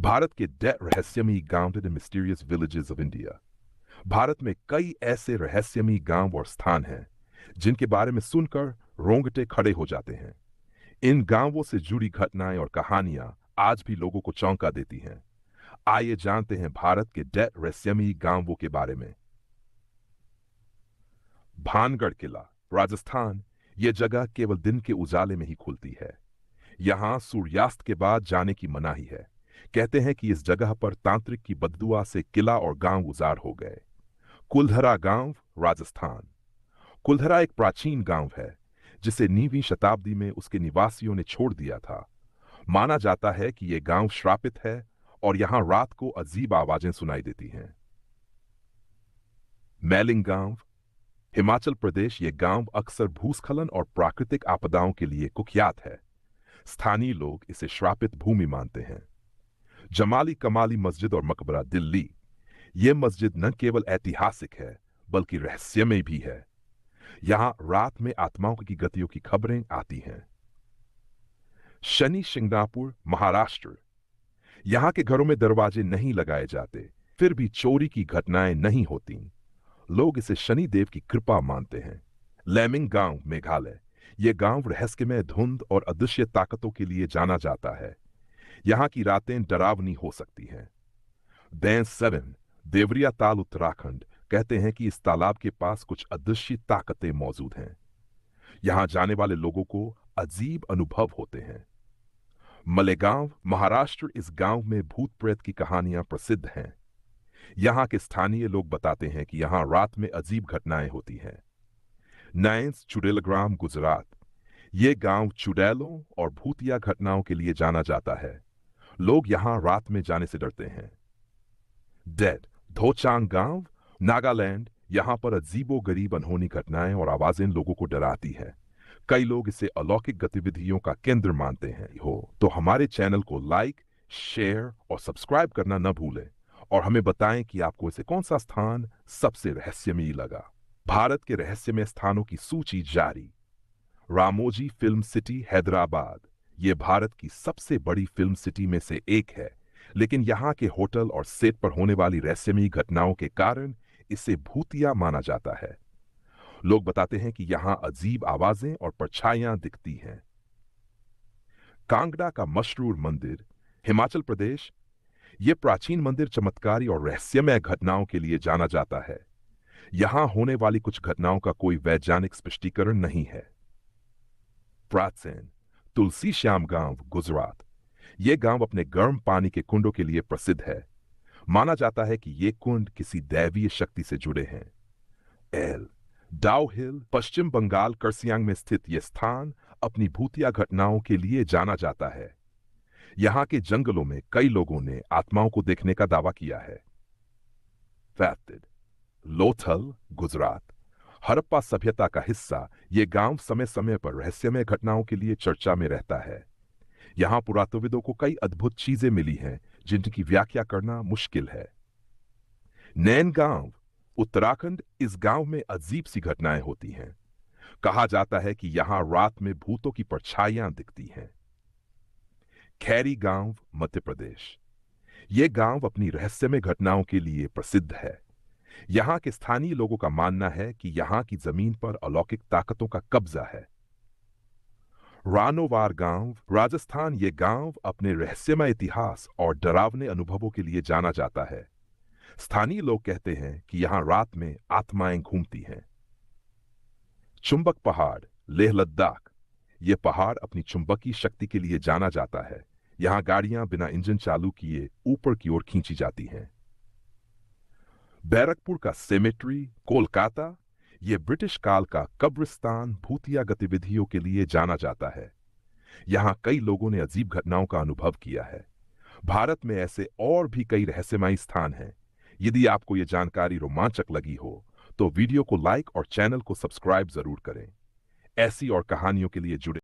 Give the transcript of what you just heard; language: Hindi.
भारत के 10 रहस्यमयी गांव the mysterious villages of India. Bharat में कई ऐसे रहस्यमयी गांव और स्थान हैं जिनके बारे में सुनकर रोंगटे खड़े हो जाते हैं। इन गांवों से जुड़ी घटनाएं और कहानियां आज भी लोगों को चौंका देती हैं। आइए जानते हैं भारत के 10 रहस्यमयी गांवों के बारे में। भानगढ़ किला, राजस्थान। यह जगह केवल दिन के उजाले में ही खुलती है। यहां सूर्यास्त के बाद जाने की मनाही है। कहते हैं कि इस जगह पर तांत्रिक की बददुआ से किला और गांव गुजार हो गए। कुलधरा गांव, राजस्थान। कुलधरा एक प्राचीन गांव है जिसे 9वीं शताब्दी में उसके निवासियों ने छोड़ दिया था। माना जाता है कि यह गांव श्रापित है और यहां रात को अजीब आवाजें सुनाई देती हैं। मैलिंग गांव, हिमाचल प्रदेश। यह गांव अक्सर भूस्खलन और प्राकृतिक आपदाओं के लिए कुख्यात है। स्थानीय लोग इसे श्रापित भूमि मानते हैं। जमाली कमाली मस्जिद और मकबरा, दिल्ली। यह मस्जिद न केवल ऐतिहासिक है बल्कि रहस्यमय भी है। यहां रात में आत्माओं की गतियों की खबरें आती हैं। शनि शिंगणापुर, महाराष्ट्र। यहां के घरों में दरवाजे नहीं लगाए जाते, फिर भी चोरी की घटनाएं नहीं होती। लोग इसे शनि देव की कृपा मानते हैं। लैमिंग गांव, मेघालय। यह गांव रहस्यमय धुंध और अदृश्य ताकतों के लिए जाना जाता है। यहां की रातें डरावनी हो सकती हैं। बैंस 7, देवरिया ताल, उत्तराखंड। कहते हैं कि इस तालाब के पास कुछ अदृश्य ताकतें मौजूद हैं। यहां जाने वाले लोगों को अजीब अनुभव होते हैं। मलेगांव, महाराष्ट्र। इस गांव में भूत प्रेत की कहानियां प्रसिद्ध हैं। यहां के स्थानीय लोग बताते हैं कि यहां रात में अजीब घटनाएं होती हैं। नैन्स, चुड़ैलग्राम, गुजरात। यह गांव चुड़ैलों और भूतिया घटनाओं के लिए जाना जाता है। लोग यहां रात में जाने से डरते हैं। डेड, धोचांग गांव, नागालैंड। यहां पर अजीबो गरीब अनहोनी घटनाएं और आवाजें लोगों को डराती है। कई लोग इसे अलौकिक गतिविधियों का केंद्र मानते हैं। तो हमारे चैनल को लाइक, शेयर और सब्सक्राइब करना न भूलें और हमें बताएं कि आपको इसे कौन सा स्थान सबसे रहस्यमयी लगा। भारत के रहस्यमय स्थानों की सूची जारी। Ramoji film city, Hyderabad. यह भारत की सबसे बड़ी फिल्म सिटी में से एक है, लेकिन यहां के होटल और सेट पर होने वाली रहस्यमयी घटनाओं के कारण इसे भूतिया माना जाता है। लोग बताते हैं कि यहां अजीब आवाजें और परछाइयां दिखती हैं। कांगड़ा का मशरूर मंदिर, हिमाचल प्रदेश। यह प्राचीन मंदिर चमत्कारी और रहस्यमय घटनाओं के लिए जाना जाता है। यहां होने वाली कुछ घटनाओं का कोई वैज्ञानिक स्पष्टीकरण नहीं है। प्राचीन तुलसी श्याम गांव, गुजरात। यह गांव अपने गर्म पानी के कुंडों के लिए प्रसिद्ध है। माना जाता है कि ये कुंड किसी दैवीय शक्ति से जुड़े हैं। एल डाउ हिल, पश्चिम बंगाल, करसियांग में स्थित यह स्थान अपनी भूतिया घटनाओं के लिए जाना जाता है। यहां के जंगलों में कई लोगों ने आत्माओं को देखने का दावा किया है। फैक्टेड, लोथल, गुजरात। हड़प्पा सभ्यता का हिस्सा, यह गांव समय समय पर रहस्यमय घटनाओं के लिए चर्चा में रहता है। यहां पुरातत्वविदों को कई अद्भुत चीजें मिली हैं जिनकी व्याख्या करना मुश्किल है। नैन गांव, उत्तराखंड। इस गांव में अजीब सी घटनाएं होती हैं। कहा जाता है कि यहां रात में भूतों की परछाइयां दिखती हैं। खैरी गांव, मध्य प्रदेश। यह गांव अपनी रहस्यमय घटनाओं के लिए प्रसिद्ध है। यहां के स्थानीय लोगों का मानना है कि यहां की जमीन पर अलौकिक ताकतों का कब्जा है। रानोवार गांव, राजस्थान। यह गांव अपने रहस्यमय इतिहास और डरावने अनुभवों के लिए जाना जाता है। स्थानीय लोग कहते हैं कि यहां रात में आत्माएं घूमती हैं। चुंबक पहाड़, लेह लद्दाख। यह पहाड़ अपनी चुंबकीय शक्ति के लिए जाना जाता है। यहां गाड़ियां बिना इंजन चालू किए ऊपर की ओर खींची जाती हैं। बैरकपुर का सेमेट्री, कोलकाता। यह ब्रिटिश काल का कब्रिस्तान भूतिया गतिविधियों के लिए जाना जाता है। यहां कई लोगों ने अजीब घटनाओं का अनुभव किया है। भारत में ऐसे और भी कई रहस्यमयी स्थान हैं। यदि आपको यह जानकारी रोमांचक लगी हो तो वीडियो को लाइक और चैनल को सब्सक्राइब जरूर करें। ऐसी और कहानियों के लिए जुड़े